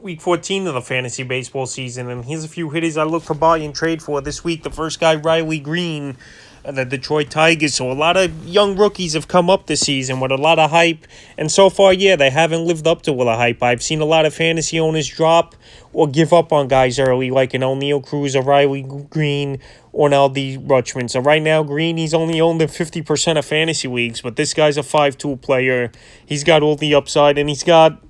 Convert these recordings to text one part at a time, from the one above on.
Week 14 of the fantasy baseball season, and here's a few hitters I look to buy and trade for this week. The first guy, Riley Green, the Detroit Tigers. So a lot of young rookies have come up this season with a lot of hype, and so far, they haven't lived up to all the hype. I've seen a lot of fantasy owners drop or give up on guys early, like an O'Neal Cruz, a Riley Green, or an LD Rutschman. So right now, Green, he's only owned in 50% of fantasy leagues, but this guy's a 5-tool player. He's got all the upside, and he's got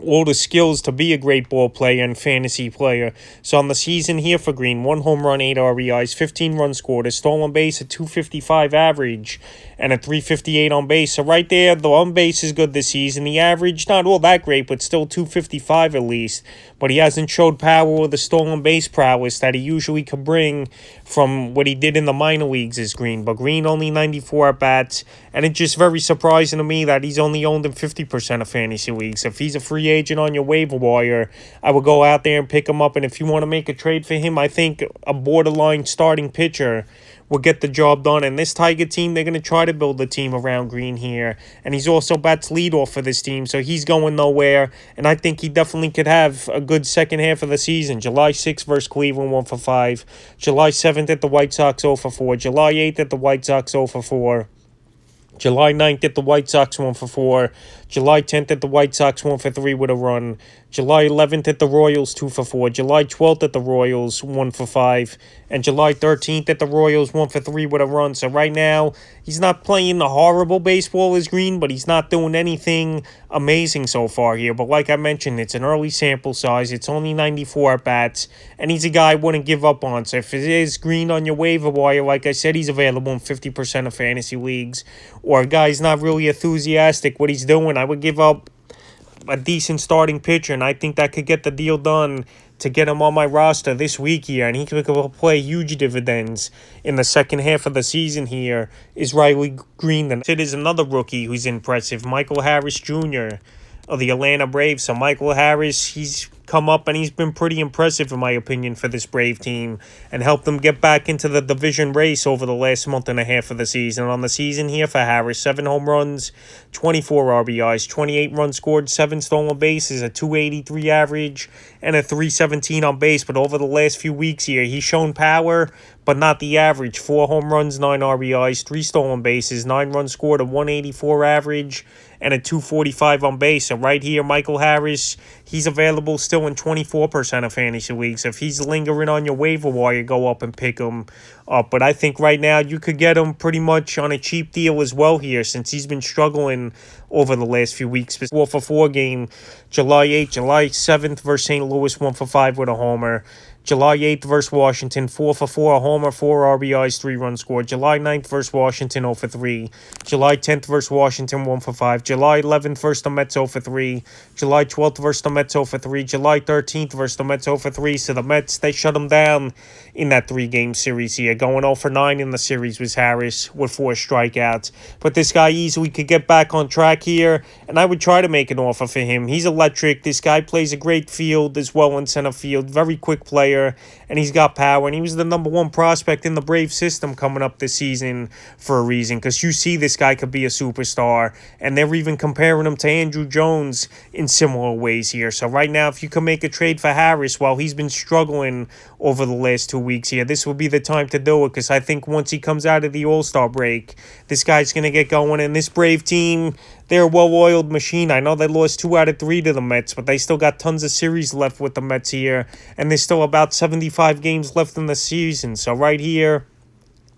all the skills to be a great ball player and fantasy player. So on the season here for Green, 1 home run, 8 RBIs, 15 runs scored, a stolen base, a 255 average, and a 358 on base. So right there, the on base is good this season. The average, not all that great, but still 255 at least. But he hasn't showed power or the stolen base prowess that he usually could bring from what he did in the minor leagues as Green. But Green only 94 at-bats, and it's just very surprising to me that he's only owned in 50% of fantasy leagues. If he's a free agent on your waiver wire, I would go out there and pick him up. And if you want to make a trade for him, I think a borderline starting pitcher will get the job done. And this Tiger team, they're going to try to build a team around Green here. And he's also bats leadoff for this team, so he's going nowhere. And I think he definitely could have a good second half of the season. July 6th versus Cleveland, 1 for 5. July 7th at the White Sox, 0 for 4. July 8th at the White Sox, 0 for 4. July 9th at the White Sox, 1 for 4. July 10th at the White Sox, 1 for 3 with a run. July 11th at the Royals, 2 for 4. July 12th at the Royals, 1 for 5. And July 13th at the Royals, 1 for 3 with a run. So right now, he's not playing the horrible baseball as Green, but he's not doing anything amazing so far here. But like I mentioned, it's an early sample size. It's only 94 at-bats, and he's a guy I wouldn't give up on. So if it is Green on your waiver wire, like I said, he's available in 50% of fantasy leagues, or a guy's not really enthusiastic what he's doing, I would give up a decent starting pitcher, and I think that could get the deal done to get him on my roster this week here, and he could play huge dividends in the second half of the season here, is Riley Green. And it is another rookie who's impressive, Michael Harris Jr. of the Atlanta Braves. So Michael Harris, he's come up and he's been pretty impressive in my opinion for this Brave team and helped them get back into the division race over the last month and a half of the season. On the season here for Harris, 7 home runs, 24 RBIs, 28 runs scored, 7 stolen bases, a 283 average, and a 317 on base. But over the last few weeks here, he's shown power, but not the average. 4 home runs, 9 RBIs, 3 stolen bases, 9 runs scored, a 184 average, and a 245 on base. So right here, Michael Harris, he's available still in 24% of fantasy leagues. If he's lingering on your waiver wire, go up and pick him up. But I think right now you could get him pretty much on a cheap deal as well here, since he's been struggling over the last few weeks. 4 for 4 game, July 8th, July 7th versus St. Louis, 1 for 5 with a homer. July 8th versus Washington, 4 for 4, a homer, 4 RBIs, 3 runs scored. July 9th versus Washington, 0 for 3. July 10th versus Washington, 1 for 5. July 11th versus the Mets, 0 for 3. July 12th versus the Mets, 0 for 3. July 13th versus the Mets, 0 for 3. So the Mets, they shut him down in that 3-game series here. Going 0 for 9 in the series was Harris with 4 strikeouts. But this guy easily could get back on track here, and I would try to make an offer for him. He's electric. This guy plays a great field as well in center field. Very quick player. And he's got power, and he was the number 1 prospect in the Brave system coming up this season for a reason, because you see this guy could be a superstar, and they're even comparing him to Andrew Jones in similar ways here. So right now, if you can make a trade for Harris while he's been struggling over the last 2 weeks here, this will be the time to do it, because I think once he comes out of the All-Star break, this guy's going to get going, and this Brave team, they're a well-oiled machine. I know they lost 2 out of 3 to the Mets, but they still got tons of series left with the Mets here, and there's still about 75 games left in the season. So right here,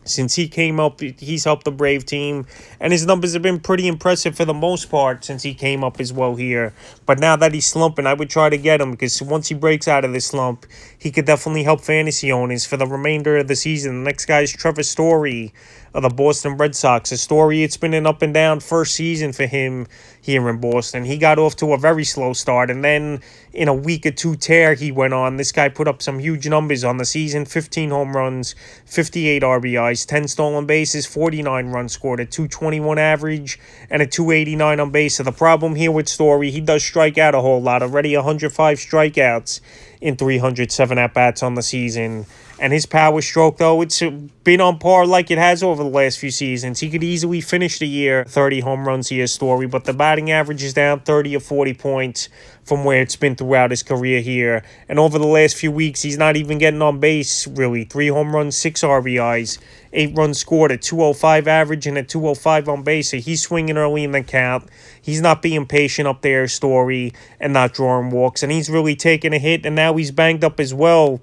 since he came up, he's helped the Brave team, and his numbers have been pretty impressive for the most part since he came up as well here. But now that he's slumping, I would try to get him, because once he breaks out of this slump, he could definitely help fantasy owners for the remainder of the season. The next guy is Trevor Story of the Boston Red Sox. A story, it's been an up and down first season for him here in Boston. He got off to a very slow start, and then in a week or 2 tear he went on. This guy put up some huge numbers on the season: 15 home runs, 58 RBIs, 10 stolen bases, 49 runs scored, a 221 average, and a 289 on base. So the problem here with Story, he does strike out a whole lot. Already 105 strikeouts in 307 at-bats on the season. And his power stroke, though, it's been on par like it has over the last few seasons. He could easily finish the year 30 home runs here, Story, but the batting average is down 30 or 40 points from where it's been throughout his career here. And over the last few weeks, he's not even getting on base, really. 3 home runs, 6 RBIs, 8 runs scored, a 205 average, and a 205 on base. So he's swinging early in the count. He's not being patient up there, Story, and not drawing walks. And he's really taking a hit, and now he's banged up as well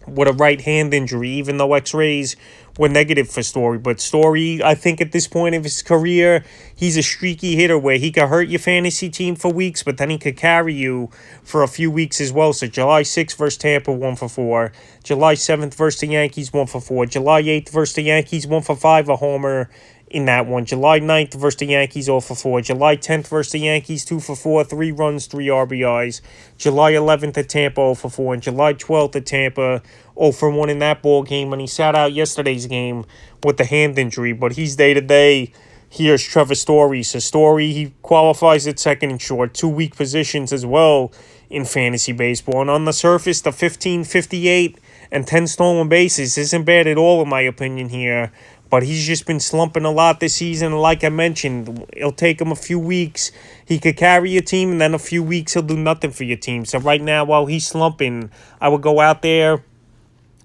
with a right hand injury, even though x-rays were negative for Story. But Story, I think at this point of his career, he's a streaky hitter where he could hurt your fantasy team for weeks, but then he could carry you for a few weeks as well. So July 6th versus Tampa, 1 for 4. July 7th versus the Yankees, 1 for 4. July 8th versus the Yankees, 1 for 5, a homer in that one. July 9th versus the Yankees, 0 for 4. July 10th versus the Yankees, 2 for 4, 3 runs, 3 RBIs. July 11th at Tampa, 0 for 4. And July 12th at Tampa, 0 for 1 in that ball game. And he sat out yesterday's game with the hand injury. But he's day-to-day. Here's Trevor Story. So Story, he qualifies at second and short. 2 weak positions as well in fantasy baseball. And on the surface, the 15, 58, and 10 stolen bases isn't bad at all in my opinion here. But he's just been slumping a lot this season. Like I mentioned, it'll take him a few weeks. He could carry your team, and then a few weeks he'll do nothing for your team. So right now, while he's slumping, I would go out there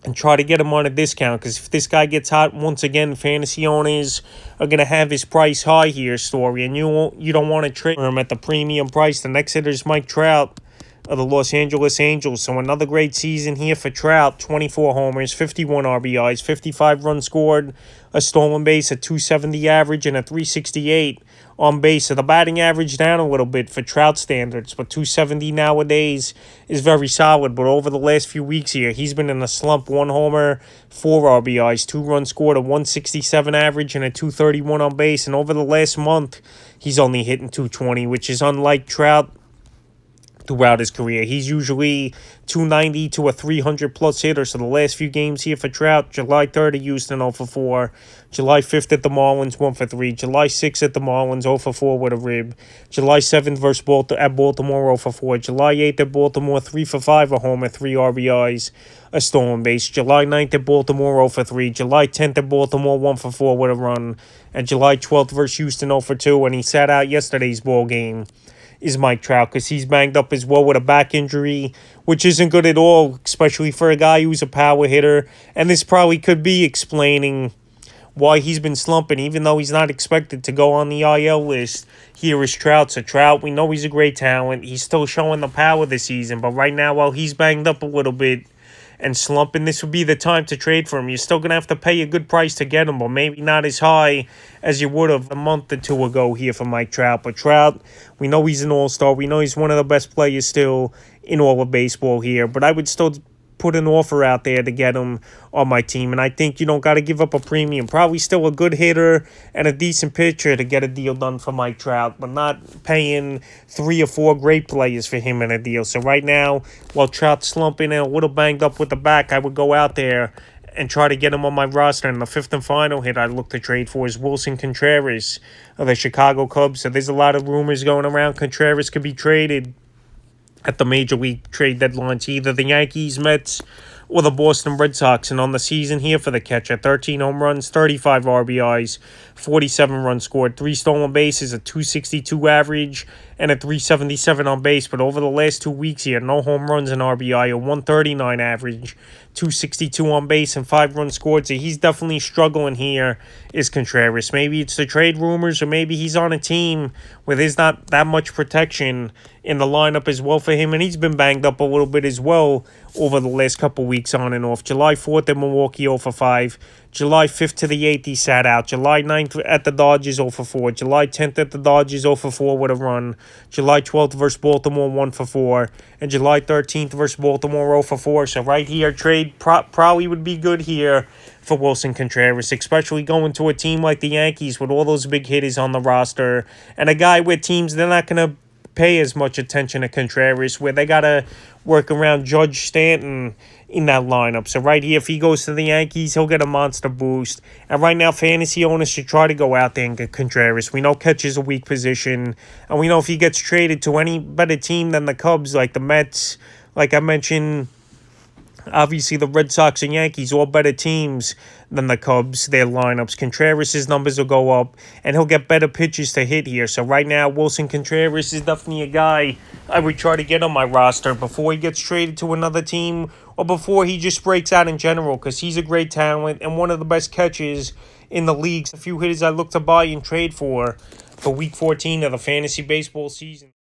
and try to get him on a discount. Because if this guy gets hot, once again, fantasy owners are going to have his price high here, Story. And you don't want to trade him at the premium price. The next hitter is Mike Trout of the Los Angeles Angels. So another great season here for Trout. 24 homers, 51 RBIs, 55 runs scored, a stolen base, a 270 average, and a 368 on base. So the batting average down a little bit for Trout standards, but 270 nowadays is very solid. But over the last few weeks here, he's been in a slump. 1 homer, 4 RBIs, 2 runs scored, a 167 average, and a 231 on base. And over the last month, he's only hitting 220, which is unlike Trout throughout his career. He's usually 290 to a 300-plus hitter. So the last few games here for Trout, July 3rd at Houston, 0 for 4. July 5th at the Marlins, 1 for 3. July 6th at the Marlins, 0 for 4 with a rib. July 7th versus Baltimore, 0 for 4. July 8th at Baltimore, 3 for 5, a homer, 3 RBIs, a stolen base. July 9th at Baltimore, 0 for 3. July 10th at Baltimore, 1 for 4 with a run. And July 12th versus Houston, 0 for 2. And he sat out yesterday's ball game is Mike Trout, because he's banged up as well with a back injury, which isn't good at all, especially for a guy who's a power hitter. And this probably could be explaining why he's been slumping, even though he's not expected to go on the IL list. Here is Trout. So Trout, we know he's a great talent. He's still showing the power this season. But right now, while he's banged up a little bit and slumping, this would be the time to trade for him. You're still going to have to pay a good price to get him, but maybe not as high as you would have a month or two ago here for Mike Trout. But Trout, we know he's an all-star. We know he's one of the best players still in all of baseball here. But I would still put an offer out there to get him on my team. And I think you don't got to give up a premium. Probably still a good hitter and a decent pitcher to get a deal done for Mike Trout, but not paying 3 or 4 great players for him in a deal. So right now, while Trout's slumping and a little banged up with the back, I would go out there and try to get him on my roster. And the 5th and final hit I'd look to trade for is Wilson Contreras of the Chicago Cubs. So there's a lot of rumors going around. Contreras could be traded at the Major League trade deadline to either the Yankees, Mets, or the Boston Red Sox. And on the season here for the catcher, 13 home runs, 35 RBIs, 47 runs scored, 3 stolen bases, a 262 average, and a 377 on base. But over the last 2 weeks here, no home runs and RBI, a 139 average, 262 on base, and 5 runs scored. So he's definitely struggling here, is Contreras. Maybe it's the trade rumors, or maybe he's on a team where there's not that much protection in the lineup as well for him. And he's been banged up a little bit as well over the last couple weeks on and off. July 4th at Milwaukee, 0 for 5. July 5th to the 8th, he sat out. July 9th at the Dodgers, 0 for 4. July 10th at the Dodgers, 0 for 4 with a run. July 12th versus Baltimore, 1 for 4. And July 13th versus Baltimore, 0 for 4. So right here, trade probably would be good here for Wilson Contreras, especially going to a team like the Yankees with all those big hitters on the roster. And a guy with teams, they're not going to pay as much attention to Contreras, where they got to work around Judge Stanton in that lineup. So right here, if he goes to the Yankees, he'll get a monster boost. And right now, fantasy owners should try to go out there and get Contreras. We know catcher's a weak position, and we know if he gets traded to any better team than the Cubs, like the Mets, like I mentioned, Obviously, the Red Sox and Yankees, all better teams than the Cubs, their lineups. Contreras' numbers will go up, and he'll get better pitches to hit here. So right now, Wilson Contreras is definitely a guy I would try to get on my roster before he gets traded to another team or before he just breaks out in general, because he's a great talent and one of the best catchers in the league. A few hitters I look to buy and trade for Week 14 of the fantasy baseball season.